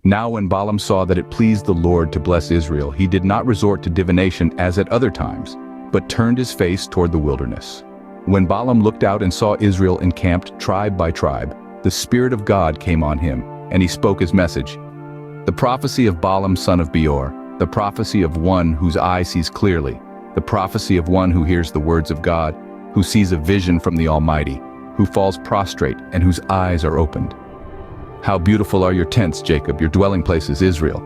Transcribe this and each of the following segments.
Now when Balaam saw that it pleased the Lord to bless Israel, he did not resort to divination as at other times, but turned his face toward the wilderness. When Balaam looked out and saw Israel encamped tribe by tribe, the Spirit of God came on him, and he spoke his message. The prophecy of Balaam son of Beor, the prophecy of one whose eye sees clearly, the prophecy of one who hears the words of God, who sees a vision from the Almighty, who falls prostrate and whose eyes are opened. How beautiful are your tents, Jacob, your dwelling places, Israel.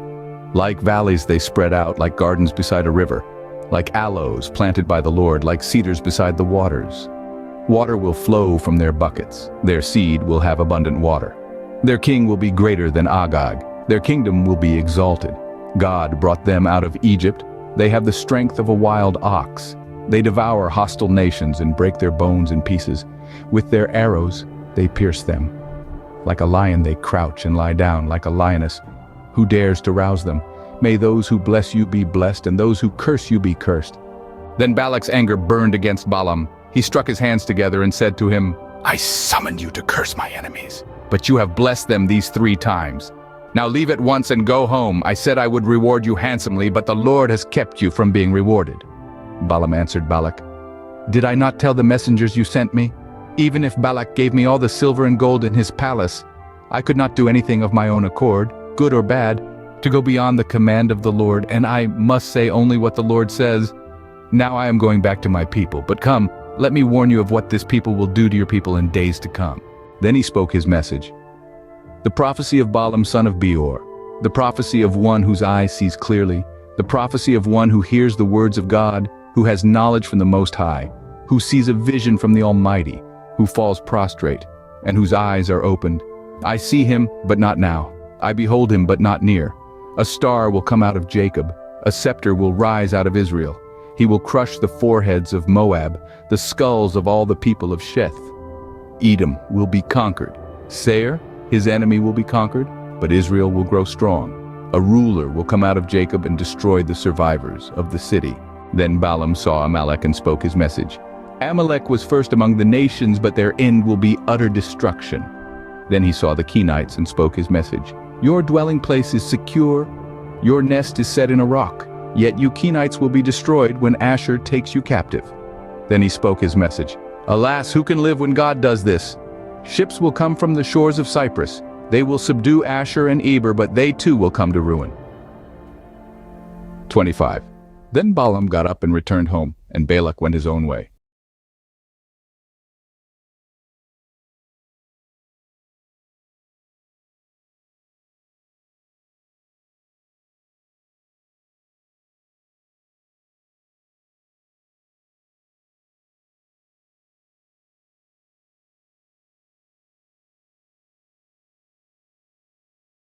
Like valleys they spread out, like gardens beside a river, like aloes planted by the Lord, like cedars beside the waters. Water will flow from their buckets, their seed will have abundant water. Their king will be greater than Agag, their kingdom will be exalted. God brought them out of Egypt, they have the strength of a wild ox. They devour hostile nations and break their bones in pieces. With their arrows they pierce them. Like a lion they crouch and lie down, like a lioness. Who dares to rouse them? May those who bless you be blessed, and those who curse you be cursed. Then Balak's anger burned against Balaam. He struck his hands together and said to him, I summoned you to curse my enemies, but you have blessed them these 3 times. Now leave at once and go home. I said I would reward you handsomely, but the Lord has kept you from being rewarded. Balaam answered Balak, Did I not tell the messengers you sent me? Even if Balak gave me all the silver and gold in his palace, I could not do anything of my own accord, good or bad, to go beyond the command of the Lord, and I must say only what the Lord says. Now I am going back to my people, but come, let me warn you of what this people will do to your people in days to come. Then he spoke his message. The prophecy of Balaam son of Beor, the prophecy of one whose eye sees clearly, the prophecy of one who hears the words of God, who has knowledge from the Most High, who sees a vision from the Almighty, who falls prostrate, and whose eyes are opened. I see him, but not now. I behold him, but not near. A star will come out of Jacob, a scepter will rise out of Israel. He will crush the foreheads of Moab, the skulls of all the people of Sheth. Edom will be conquered. Seir, his enemy, will be conquered, but Israel will grow strong. A ruler will come out of Jacob and destroy the survivors of the city. Then Balaam saw Amalek and spoke his message. Amalek was first among the nations, but their end will be utter destruction. Then he saw the Kenites and spoke his message. Your dwelling place is secure, your nest is set in a rock, yet you Kenites will be destroyed when Asher takes you captive. Then he spoke his message. Alas, who can live when God does this? Ships will come from the shores of Cyprus. They will subdue Asher and Eber, but they too will come to ruin. 25. Then Balaam got up and returned home, and Balak went his own way.